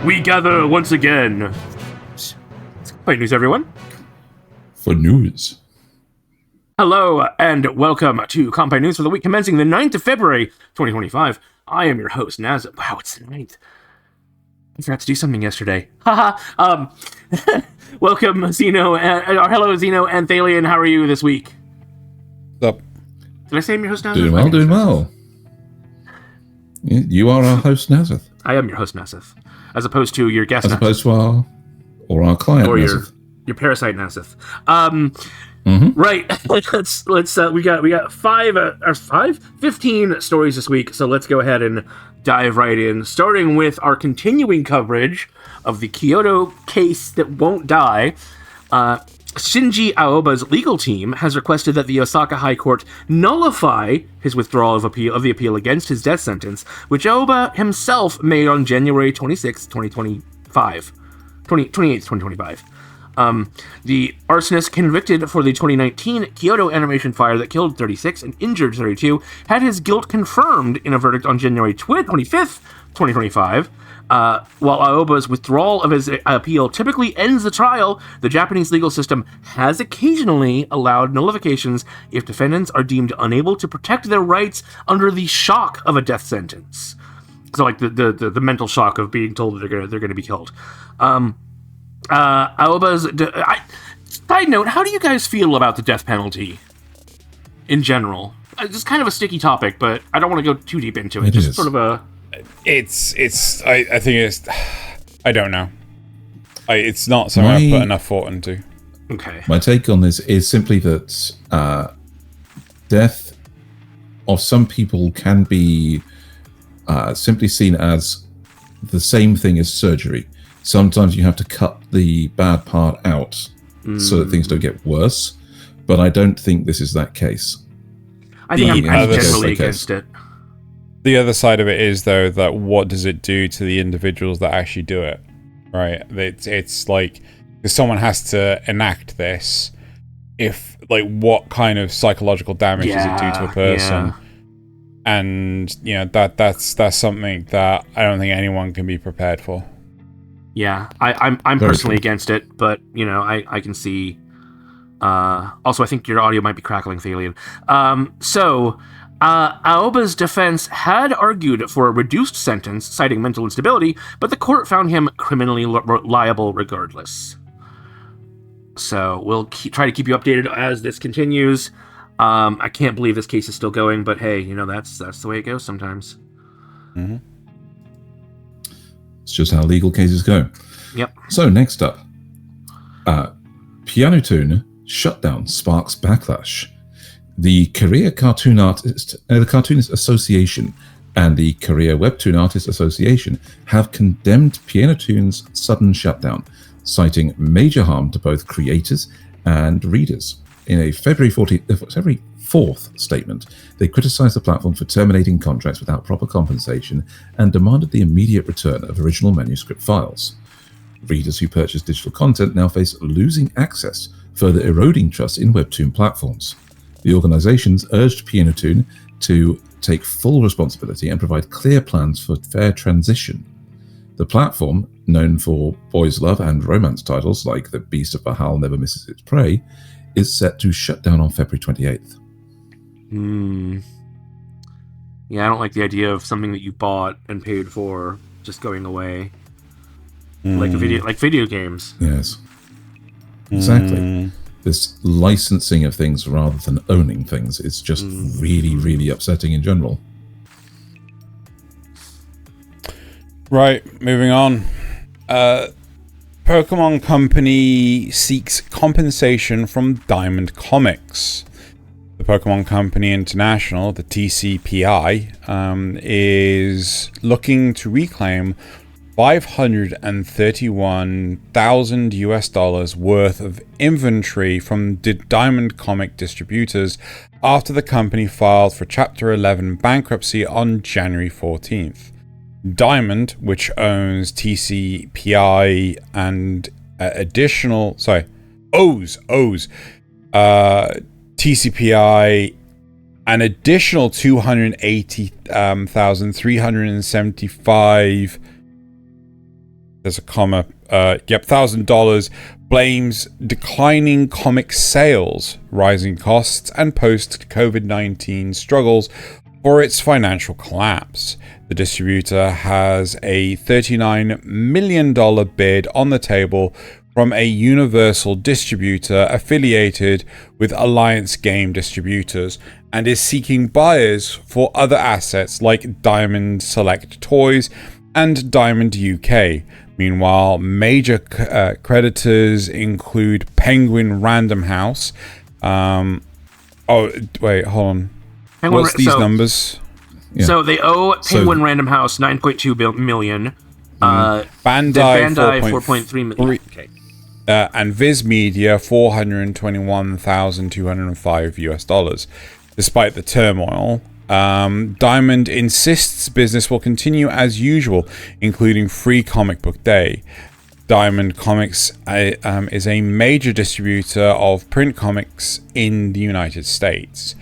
we gather once again. Great news, everyone. For news. Hello, and welcome to Kanpai News for the week commencing the 9th of February, 2025. I am your host, Nasuth. Wow, it's the 9th. I forgot to do something yesterday. Haha. Welcome, Xeno, hello, Xeno and Thaylien. How are you this week? Up. Did I say I'm your host, Nasuth? Doing well. You are our host, Nasuth. I am your host, Nasuth. As opposed to your guest, As opposed to our client, or Nasuth. your parasite, Nasuth. Mm-hmm. Right. Let's we got 15 stories this week, so let's go ahead and dive right in, starting with our continuing coverage of the Kyoto case that won't die. Shinji Aoba's legal team has requested that the Osaka High Court nullify his withdrawal of the appeal against his death sentence, which Aoba himself made on January 26, 2025. The arsonist convicted for the 2019 Kyoto animation fire that killed 36 and injured 32 had his guilt confirmed in a verdict on January 25th, 2025. While Aoba's withdrawal of his appeal typically ends the trial, the Japanese legal system has occasionally allowed nullifications if defendants are deemed unable to protect their rights under the shock of a death sentence. So, like the mental shock of being told that they're going to be killed. Aoba's side note: how do you guys feel about the death penalty in general? It's kind of a sticky topic, but I don't want to go too deep into it. Just is. Sort of a. I think it's. I don't know. It's not something I've put enough thought into. Okay. My take on this is simply that death of some people can be simply seen as the same thing as surgery. Sometimes you have to cut the bad part out so that things don't get worse, but I don't think this is that case. I think I'm generally against it. The other side of it is, though, that what does it do to the individuals that actually do it, right? It's like, if someone has to enact this, what kind of psychological damage does it do to a person? Yeah. And, that's something that I don't think anyone can be prepared for. Yeah, I'm personally against it, but, I can see... also, I think your audio might be crackling, Thaylien. Aoba's defense had argued for a reduced sentence, citing mental instability, but the court found him criminally liable regardless. So we'll try to keep you updated as this continues. I can't believe this case is still going, but hey, that's the way it goes sometimes. Mm-hmm. It's just how legal cases go. Yep. So next up, PeanuToon Shutdown sparks backlash. The Korea Cartoonist Association and the Korea Webtoon Artists Association have condemned PeanuToon's sudden shutdown, citing major harm to both creators and readers. In a February 4th statement, they criticized the platform for terminating contracts without proper compensation and demanded the immediate return of original manuscript files. Readers who purchase digital content now face losing access, further eroding trust in Webtoon platforms. The organizations urged PeanuToon to take full responsibility and provide clear plans for fair transition. The platform, known for boys' love and romance titles like The Beast of Bahal Never Misses Its Prey, is set to shut down on February 28th. Yeah, I don't like the idea of something that you bought and paid for just going away. Like video games. Yes. Exactly. This licensing of things rather than owning things is just really, really upsetting in general. Right, moving on. Pokémon Company seeks compensation from Diamond Comics. The Pokémon Company International, the TCPI, is looking to reclaim $531,000 worth of inventory from Diamond Comic distributors after the company filed for Chapter 11 bankruptcy on January 14th. Diamond, which owns TCPI and owes TCPI an additional $280,375 there's a comma. $1,000 blames declining comic sales, rising costs, and post-COVID-19 struggles for its financial collapse. The distributor has a $39 million bid on the table from a Universal distributor affiliated with Alliance Game Distributors and is seeking buyers for other assets like Diamond Select Toys and Diamond UK. Meanwhile, major creditors include Penguin Random House. Oh, wait, hold on. What's these numbers? Yeah. So they owe Penguin Random House $9.2 million. Bandai 4.3 million. Okay. And Viz Media $421,205. Despite the turmoil, Diamond insists business will continue as usual, including Free Comic Book Day. Diamond Comics is a major distributor of print comics in the United States.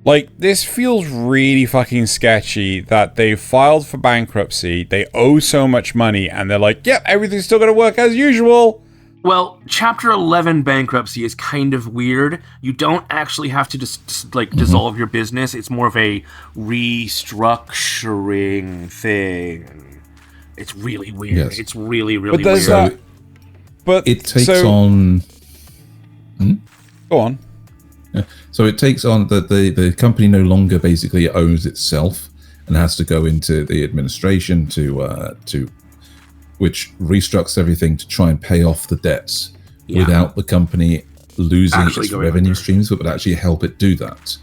Like, this feels really fucking sketchy that they filed for bankruptcy, they owe so much money, and they're like, yep, everything's still gonna work as usual. Well, Chapter 11 bankruptcy is kind of weird. You don't actually have to dissolve your business. It's more of a restructuring thing. It's really weird. Yes. It's really, really weird. But it takes on... Go on. Yeah. So it takes on the company no longer basically owns itself and has to go into the administration to which restructures everything to try and pay off the debts without the company losing its revenue streams, but would actually help it do that.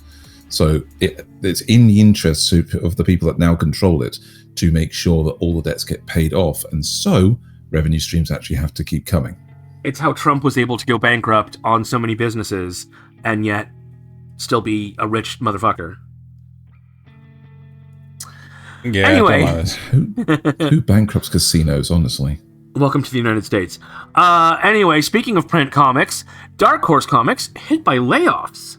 So it's in the interests of the people that now control it to make sure that all the debts get paid off, and so revenue streams actually have to keep coming. It's how Trump was able to go bankrupt on so many businesses and yet still be a rich motherfucker. Yeah. Anyway, who bankrupts casinos, honestly? Welcome to the United States. Anyway, speaking of print comics, Dark Horse Comics hit by layoffs.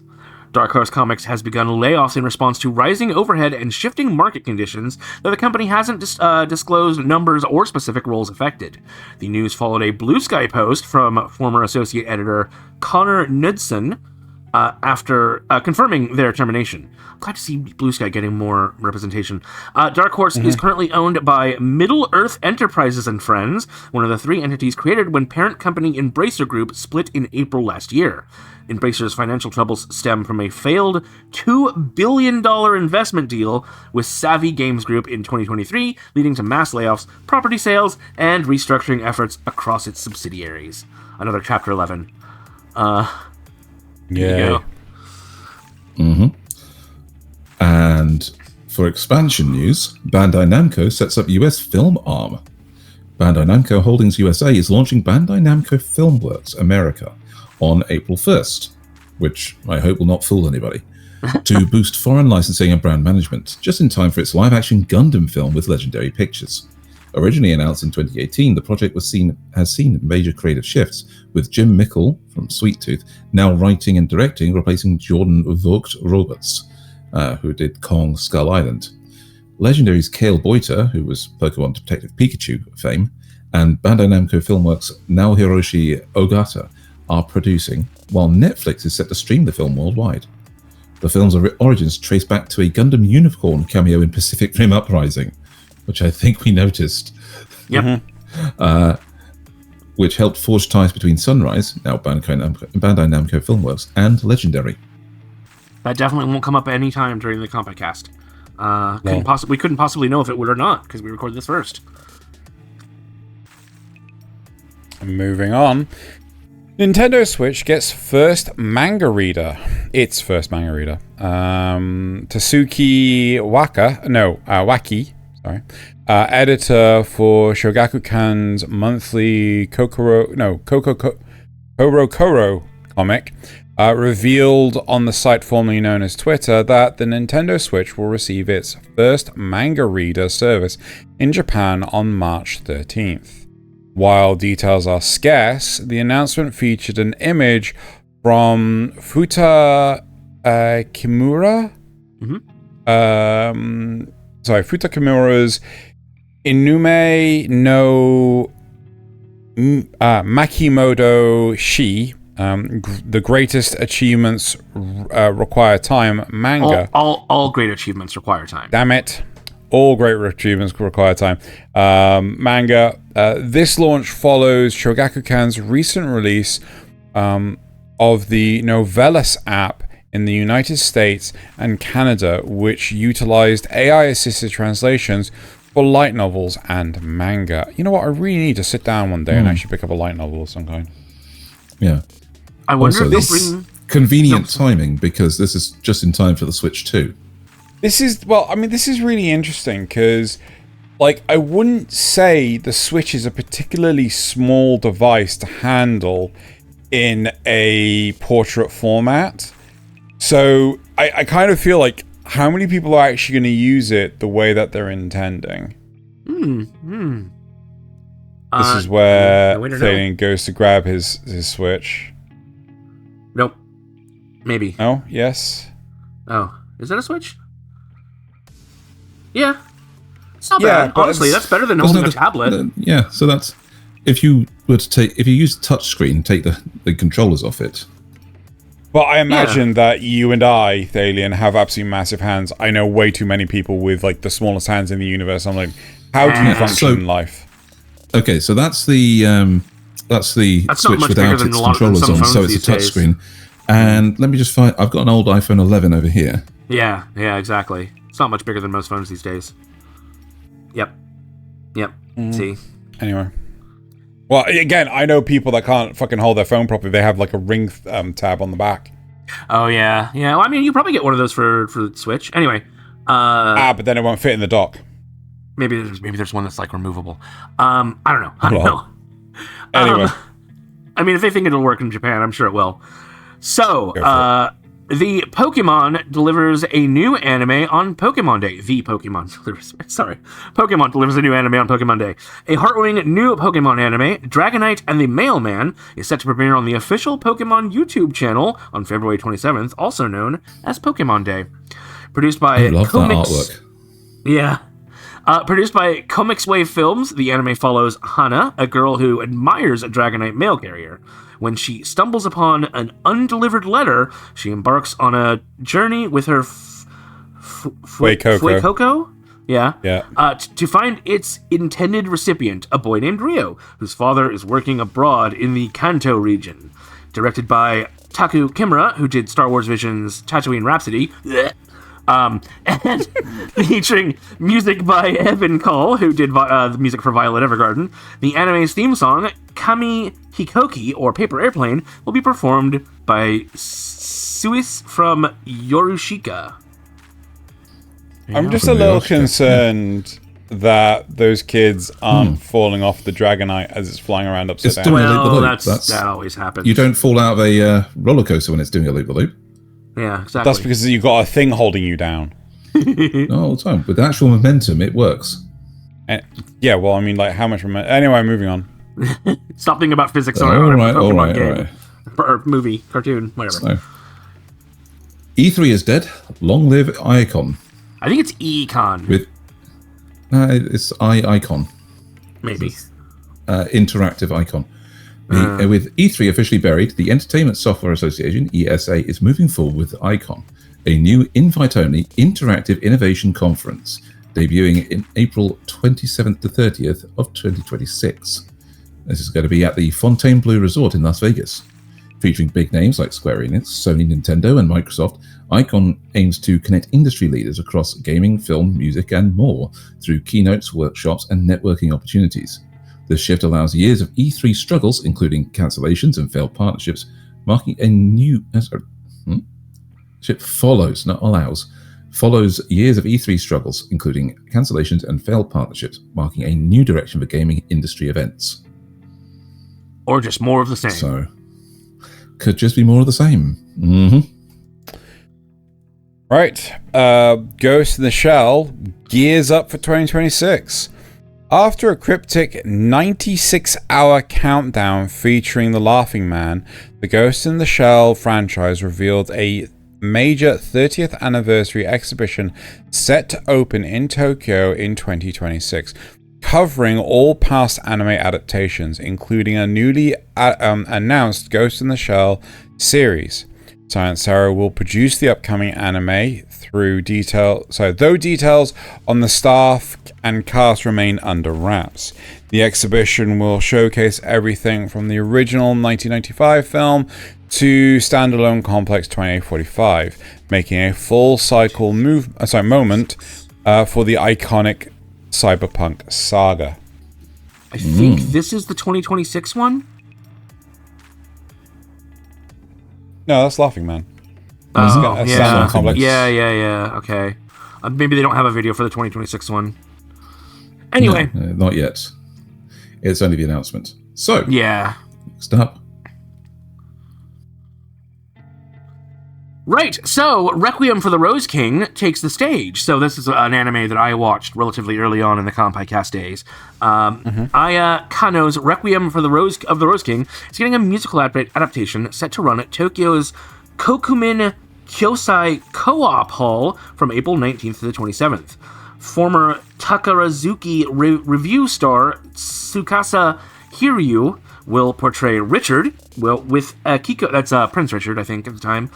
Dark Horse Comics has begun layoffs in response to rising overhead and shifting market conditions, though the company hasn't disclosed numbers or specific roles affected. The news followed a Blue Sky post from former associate editor Connor Knudsen after confirming their termination. I'm glad to see Blue Sky getting more representation. Dark Horse is currently owned by Middle-earth Enterprises and Friends, one of the three entities created when parent company Embracer Group split in April last year. Embracer's financial troubles stem from a failed $2 billion investment deal with Savvy Games Group in 2023, leading to mass layoffs, property sales, and restructuring efforts across its subsidiaries. Another Chapter 11. Yeah. And for expansion news, Bandai Namco sets up US film arm. Bandai Namco Holdings USA is launching Bandai Namco Filmworks America on April 1st, which I hope will not fool anybody, to boost foreign licensing and brand management, just in time for its live-action Gundam film with Legendary Pictures. Originally announced in 2018, the project has seen major creative shifts, with Jim Mickle from Sweet Tooth now writing and directing, replacing Jordan Vogt Roberts, who did Kong Skull Island. Legendary's Cale Boiter, who was Pokemon Detective Pikachu fame, and Bandai Namco Filmworks' Naohiroshi Ogata are producing, while Netflix is set to stream the film worldwide. The film's origins trace back to a Gundam Unicorn cameo in Pacific Rim Uprising, which I think we noticed. Yep. Which helped forge ties between Sunrise, now Bandai Namco Filmworks, and Legendary. That definitely won't come up any time during the Kanpai Cast. We couldn't possibly know if it would or not, because we recorded this first. Moving on. Nintendo Switch gets first manga reader. Its first manga reader. Tatsuki Waki, editor for Shogakukan's monthly Korokoro comic, revealed on the site formerly known as Twitter that the Nintendo Switch will receive its first manga reader service in Japan on March 13th. While details are scarce, the announcement featured an image from Futa Kimura? Futa Kimura's Inume no Makimoto Shi, the greatest achievements require time manga. All great achievements require time. Damn it. All great achievements require time. Manga. This launch follows Shogakukan's recent release of the Novellus app in the United States and Canada, which utilized AI-assisted translations for light novels and manga. You know what? I really need to sit down one day and actually pick up a light novel of some kind. Yeah. I wonder Also, if this they'll bring... convenient timing, because this is just in time for the Switch 2. This is really interesting because, like, I wouldn't say the Switch is a particularly small device to handle in a portrait format. So I kind of feel like how many people are actually going to use it the way that they're intending? This is where Thaylien goes to grab his Switch. Nope. Maybe. No? Yes? Oh. Is that a Switch? Yeah. It's not bad. Honestly, that's better than holding a tablet. Yeah, so that's... If you use the touchscreen, take the controllers off it. But I imagine that you and I, Thaylien, have absolutely massive hands. I know way too many people with, like, the smallest hands in the universe. I'm like, how do you function in life? Okay, so that's the Switch without its controllers on, so it's a touchscreen. And let me just find... I've got an old iPhone 11 over here. Yeah, exactly. It's not much bigger than most phones these days. Yep. See? Anyway. Well, again, I know people that can't fucking hold their phone properly. They have, like, a ring tab on the back. Oh, yeah. Well, I mean, you probably get one of those for the Switch. Anyway. But then it won't fit in the dock. Maybe there's one that's, like, removable. I don't know. Anyway. I mean, if they think it'll work in Japan, I'm sure it will. So, the Pokemon delivers a new anime on Pokemon Day. Pokemon delivers a new anime on Pokemon Day. A heartwarming new Pokemon anime, Dragonite and the Mailman, is set to premiere on the official Pokemon YouTube channel on February 27th, also known as Pokemon Day. Produced by I love that artwork. Yeah. Produced by Comics Wave Films, the anime follows Hana, a girl who admires a Dragonite mail carrier. When she stumbles upon an undelivered letter, she embarks on a journey with her Fuecoco? Yeah. To find its intended recipient, a boy named Ryo, whose father is working abroad in the Kanto region. Directed by Taku Kimura, who did Star Wars Vision's Tatooine Rhapsody. And featuring music by Evan Cole, who did the music for Violet Evergarden. The anime's theme song, Kami Hikoki, or Paper Airplane, will be performed by Suis from Yorushika. I'm just a little concerned that those kids aren't falling off the Dragonite as it's flying around upside down. Well, that always happens. You don't fall out of a roller coaster when it's doing a loop-the-loop. Yeah, exactly. That's because you've got a thing holding you down. No, all the time. With actual momentum, it works. Yeah, well, I mean, like, how much momentum... Anyway, moving on. Stop thinking about physics on a Pokemon game. Or movie, cartoon, whatever. So, E3 is dead. Long live iicon. I think it's iicon. It's iicon. Maybe. Interactive icon. With E3 officially buried, the Entertainment Software Association, ESA, is moving forward with iicon, a new invite-only interactive innovation conference, debuting in April 27th to 30th of 2026. This is going to be at the Fontainebleau Resort in Las Vegas. Featuring big names like Square Enix, Sony, Nintendo, and Microsoft, iicon aims to connect industry leaders across gaming, film, music, and more through keynotes, workshops, and networking opportunities. This shift allows years of E3 struggles, including cancellations and failed partnerships, marking a new... follows years of E3 struggles, including cancellations and failed partnerships, marking a new direction for gaming industry events. Or just more of the same. So, could just be more of the same. Right. Ghost in the Shell gears up for 2026. After a cryptic 96-hour countdown featuring the Laughing Man, the Ghost in the Shell franchise revealed a major 30th anniversary exhibition set to open in Tokyo in 2026. covering all past anime adaptations, including a newly announced Ghost in the Shell series. Science Sarah will produce the upcoming anime though details on the staff and cast remain under wraps. The exhibition will showcase everything from the original 1995 film to standalone Complex 2845, making a full cycle moment for the iconic cyberpunk saga. I think this is the 2026 one. No, that's Laughing Man. Oh, yeah. Complex. Yeah. Okay. Maybe they don't have a video for the 2026 one. Anyway. No, not yet. It's only the announcement. So, yeah. Next up. Right, so Requiem for the Rose King takes the stage. So this is an anime that I watched relatively early on in the Kanpai Cast days. Aya Kano's Requiem for the Rose King is getting a musical adaptation set to run at Tokyo's Kokumin Kyosai Co-op Hall from April 19th to the 27th. Former Takarazuki review star Tsukasa Hiryu will portray Richard, with Akiko, that's Prince Richard, I think, at the time,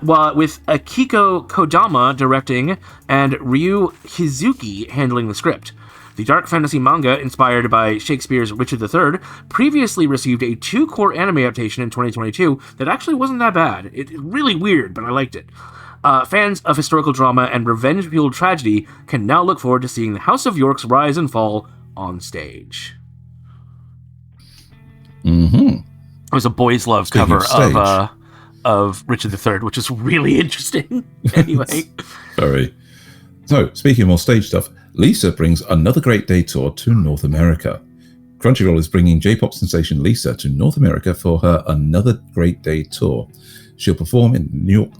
with Akiko Kodama directing and Ryu Hizuki handling the script. The dark fantasy manga, inspired by Shakespeare's Richard III, previously received a 2-core anime adaptation in 2022 that actually wasn't that bad. It's really weird, but I liked it. Fans of historical drama and revenge-fueled tragedy can now look forward to seeing the House of York's rise and fall on stage. Mm-hmm. It was a boys' love cover of Richard III, which is really interesting. Anyway. Very. So, speaking of more stage stuff, Lisa brings another Great Day tour to North America. Crunchyroll is bringing J-pop sensation Lisa to North America for her Another Great Day tour. She'll perform in New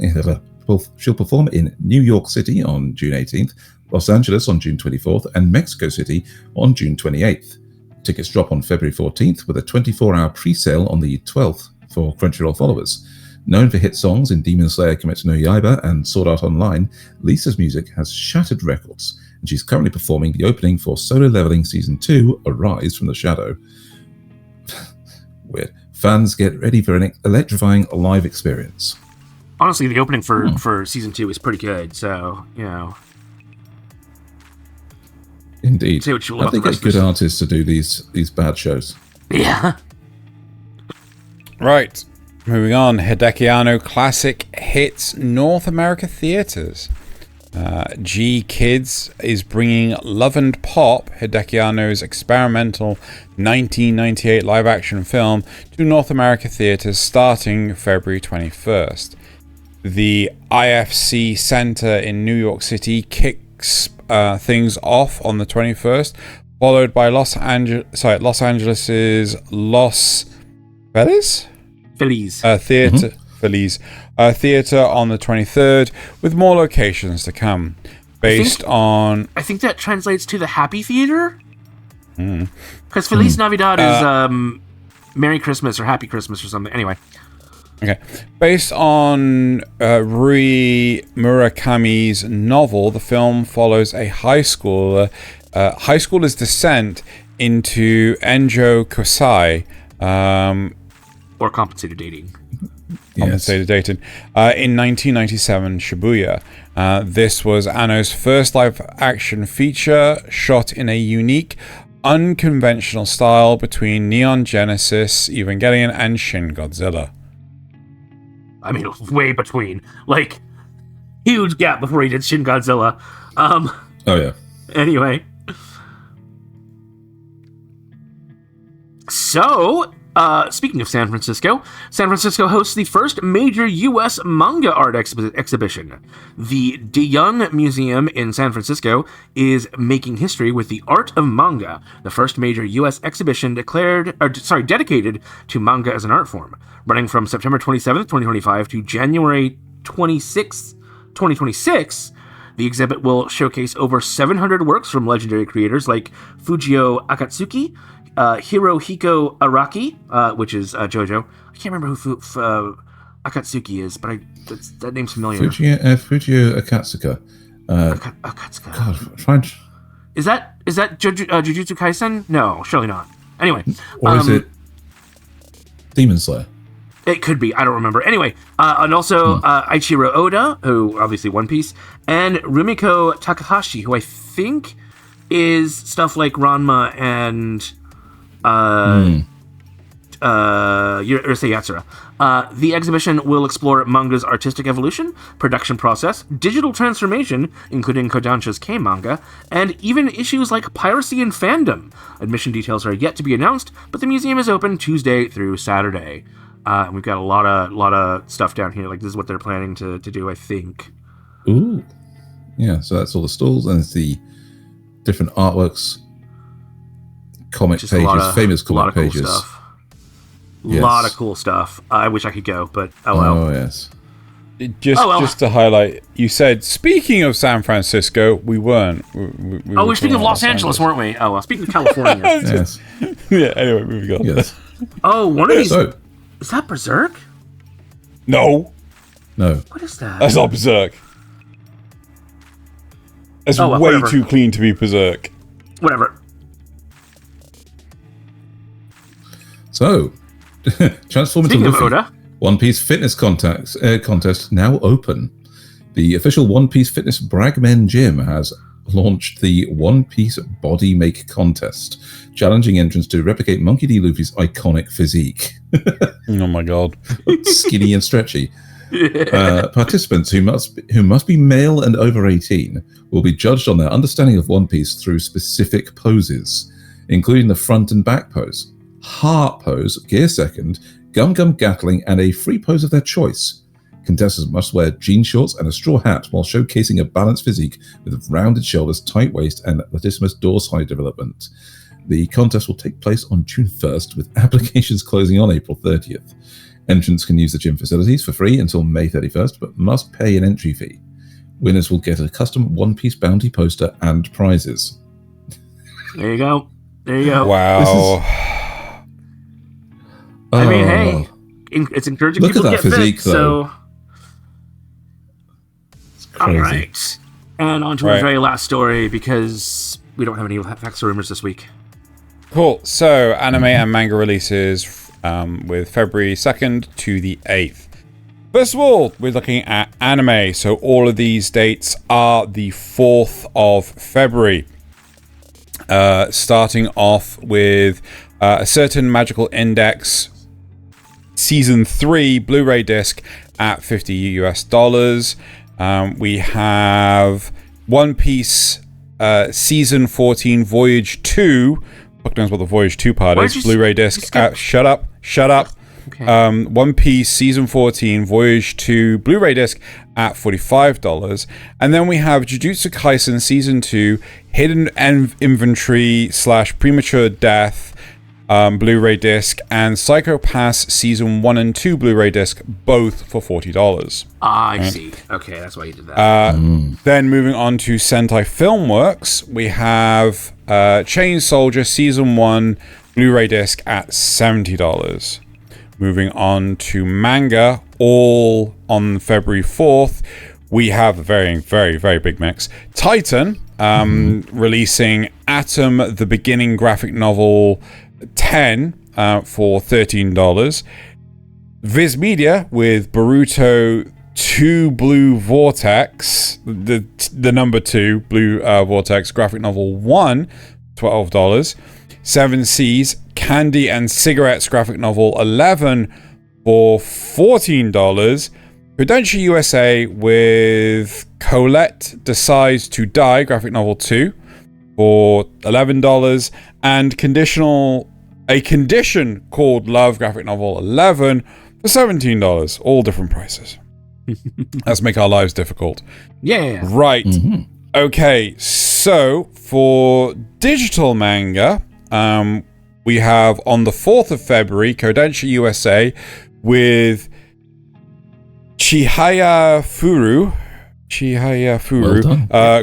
York City on June 18th, Los Angeles on June 24th, and Mexico City on June 28th. Tickets drop on February 14th with a 24-hour pre-sale on the 12th for Crunchyroll followers. Known for hit songs in Demon Slayer Kimetsu no Yaiba and Sword Art Online, Lisa's music has shattered records, and she's currently performing the opening for Solo Leveling Season 2, Arise from the Shadow. Weird. Fans get ready for an electrifying live experience. Honestly, the opening for Season 2 is pretty good, so, you know. Indeed. Say what you will I think it's good artists to do these bad shows. Yeah. Right. Moving on. Hideki Anno Classic hits North America theaters. G Kids is bringing Love and Pop, Hideki Anno's experimental 1998 live-action film, to North America theaters starting February 21st. The IFC Center in New York City kicks things off on the 21st, followed by Los Angeles's Los Feliz theater. Feliz theater on the 23rd, with more locations to come. I think that translates to the Happy Theater, because Feliz Navidad is Merry Christmas or Happy Christmas or something. Anyway. Okay. Based on Rui Murakami's novel, the film follows a high schooler's descent into Enjo Kosai, or compensated dating. Compensated dating in 1997 Shibuya. This was Anno's first live-action feature, shot in a unique, unconventional style between Neon Genesis Evangelion and Shin Godzilla. I mean, way between. Like, huge gap before he did Shin Godzilla. Oh, yeah. Anyway. So, speaking of San Francisco hosts the first major U.S. manga art exhibition. The DeYoung Museum in San Francisco is making history with the Art of Manga, the first major U.S. exhibition dedicated to manga as an art form. Running from September 27th, 2025 to January 26th, 2026, the exhibit will showcase over 700 works from legendary creators like Fujio Akatsuki, Hirohiko Araki, which is JoJo. I can't remember who Akatsuki is, but that name's familiar. Fujio Akatsuka. Akatsuka. God, Is that Jujutsu Kaisen? No, surely not. Anyway. Or is it Demon Slayer? It could be. I don't remember. Anyway, and also Eiichiro Oda, who obviously One Piece, and Rumiko Takahashi, who I think is stuff like Ranma and Urusei Yatsura. The exhibition will explore manga's artistic evolution, production process, digital transformation, including Kodansha's K-manga, and even issues like piracy and fandom. Admission details are yet to be announced, but the museum is open Tuesday through Saturday. And we've got a lot of stuff down here. Like, this is what they're planning to do, I think. Ooh. Yeah, so that's all the stalls, and it's the different artworks, comic Just pages, famous comic pages. Cool stuff. Yes. Lot of cool stuff. I wish I could go, but oh well. Oh, yes. Just to highlight, you said, speaking of San Francisco, we weren't. We're speaking of Los Angeles, weren't we? Oh, well, speaking of California. Yes. Yeah, anyway, moving on. Yes. Oh, one of these... So, is that Berserk? No, What is that? that's not Berserk. That's way whatever. too clean to be Berserk. Whatever. So, Transformative Speaking of Luffy, Oda. One Piece Fitness contest now open. The official One Piece Fitness Bragmen Gym has launched the One Piece Body Make Contest, challenging entrants to replicate Monkey D. Luffy's iconic physique. Oh my god. Skinny and stretchy. Participants who must be male and over 18 will be judged on their understanding of One Piece through specific poses, including the front and back pose, heart pose, gear second, gum gatling, and a free pose of their choice. Contestants must wear jean shorts and a straw hat while showcasing a balanced physique with rounded shoulders, tight waist, and latissimus dorsal development. The contest will take place on June 1st, with applications closing on April 30th. Entrants can use the gym facilities for free until May 31st, but must pay an entry fee. Winners will get a custom One Piece bounty poster and prizes. There you go. Wow. I mean, hey, it's encouraging Look people at to that get physique, fit, though. so... All right. And on to our very last story, because we don't have any facts or rumors this week. Cool. So, anime and manga releases with February 2nd to the 8th. First of all, we're looking at anime. So, all of these dates are the 4th of February. Starting off with a certain Magical Index Season 3 Blu-ray disc at $50 US. We have One Piece Season 14 Voyage 2. Fuck knows what the Voyage 2 part is. Blu-ray disc. Shut up. Okay. One Piece Season 14 Voyage 2 Blu-ray disc at $45. And then we have Jujutsu Kaisen Season 2 Hidden Inventory / Premature Death Blu-ray disc, and Psycho Pass Season 1 and 2 Blu-ray disc, both for $40. I see. Okay, that's why you did that. Then moving on to Sentai Filmworks, we have Chain Soldier Season 1 Blu-ray disc at $70. Moving on to manga, all on February 4th, we have a very, very, very big mix. Titan releasing Atom, the Beginning graphic novel 10 for $13. Viz Media with Boruto 2 Blue Vortex, the number 2 Blue Vortex graphic novel 1, $12. Seven Seas Candy and Cigarettes graphic novel 11 for $14. Prudential USA with Colette Decides to Die graphic novel 2 for $11, and A Condition Called Love graphic novel 11 for $17. All different prices. Let's make our lives difficult. Yeah. Right. Okay, so for digital manga, we have on the 4th of February, Kodansha USA with Chihaya Furu,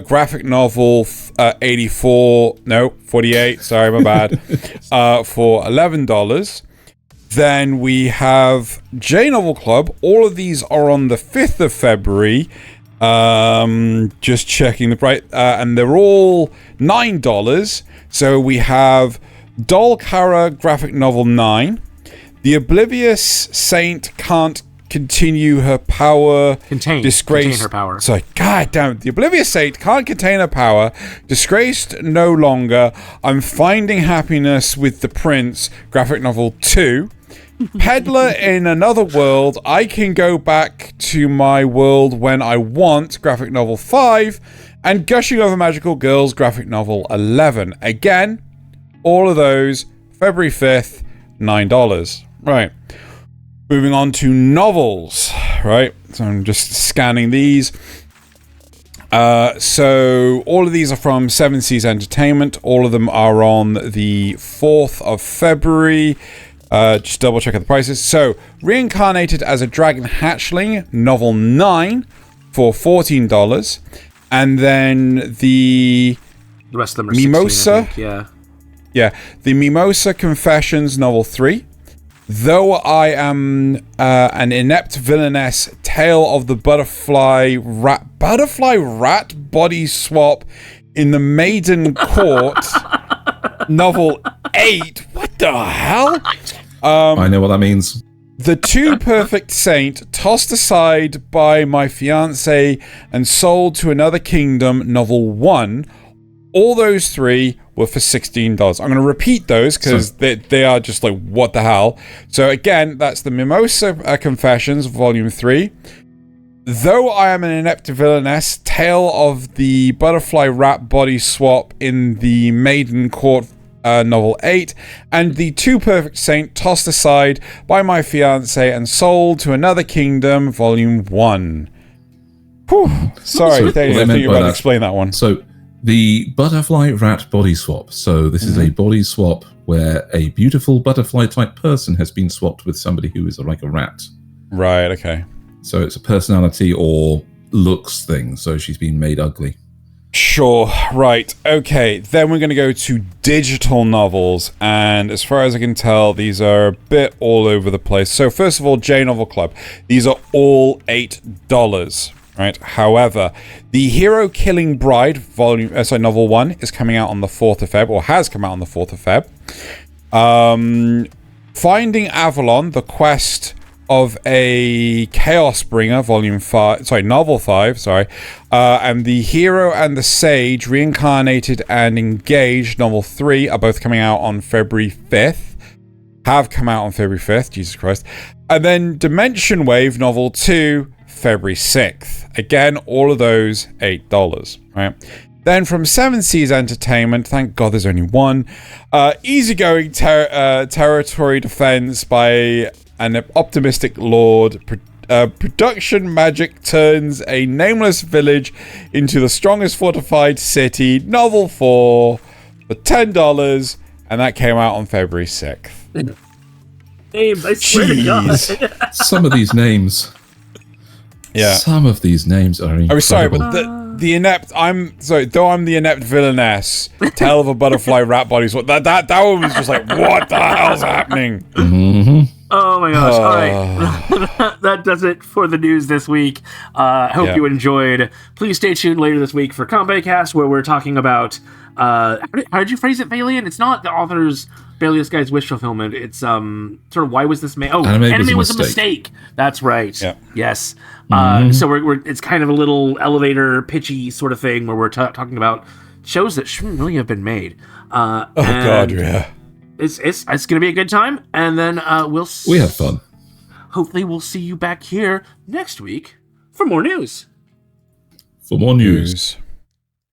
graphic novel 48, sorry, my bad, for $11. Then we have J Novel Club. All of these are on the 5th of February. Just checking the price, and they're all $9. So we have Doll Kara graphic novel 9. The Oblivious Saint can't continue her power. Contain her power. Sorry, god damn it. The Oblivious Saint can't contain her power. Disgraced no longer. I'm finding happiness with the Prince. Graphic novel 2. Peddler in Another World. I can go back to my world when I want. Graphic novel 5. And Gushing Over Magical Girls. Graphic novel 11. Again, all of those February 5th, $9. Right. Moving on to novels, right? So I'm just scanning these. So all of these are from Seven Seas Entertainment. All of them are on the 4th of February. Just double check the prices. So, Reincarnated as a Dragon Hatchling, novel 9 for $14. And then the rest of them are Mimosa. 16, I think, yeah, the Mimosa Confessions, novel 3. Though I am an inept villainess, Tale of the Butterfly Rat Body Swap in the Maiden Court, novel 8. What the hell? I know what that means. The Too Perfect Saint, tossed aside by my fiance and sold to another kingdom, novel 1. All those three were for $16. I'm going to repeat those because they are just like, what the hell? So again, that's the Mimosa Confessions, Volume 3. Though I am an inept villainess, Tale of the Butterfly Rat Body Swap in the Maiden Court, novel 8. And the Too Perfect Saint, tossed aside by my fiance and sold to another kingdom, Volume 1. Whew. Sorry, Thaylien, I think you were about to explain that one. So, the Butterfly Rat Body Swap. So this is a body swap where a beautiful butterfly-type person has been swapped with somebody who is like a rat. Right, okay. So it's a personality or looks thing. So she's been made ugly. Sure, right. Okay, then we're going to go to digital novels. And as far as I can tell, these are a bit all over the place. So first of all, J Novel Club. These are all $8. Right. However, The Hero Killing Bride, novel 1, is coming out on the 4th of Feb, or has come out on the 4th of Feb. Finding Avalon, The Quest of a Chaos Bringer, novel 5, and The Hero and the Sage, Reincarnated and Engaged, novel 3, are both coming out on February 5th. Have come out on February 5th, Jesus Christ. And then Dimension Wave, novel 2, February 6th. Again, all of those $8, right? Then from Seven Seas Entertainment, thank God there's only one, Easygoing Territory Defense by an Optimistic Lord. Production magic turns a nameless village into the strongest fortified city, novel 4, for $10, and that came out on February 6th. Names, I swear to God. Some of these names... Yeah. Some of these names are incredible. Oh, sorry, but the inept. Though I'm the inept villainess. Tale of a Butterfly Rat Body Swap. That one was just like, what the hell's happening? Mm-hmm. Oh my gosh! All right, that does it for the news this week. Hope you enjoyed. Please stay tuned later this week for Kanpai Cast, where we're talking about. How did you phrase it, Thaylien? It's not the author's Bailius Guy's wish fulfillment. It's sort of why was this made? Oh, anime was a mistake. That's right. Yeah. Yes. So we're it's kind of a little elevator pitchy sort of thing where we're talking about shows that shouldn't really have been made. God, yeah. It's gonna be a good time, and then we had fun. Hopefully, we'll see you back here next week for more news. For more news.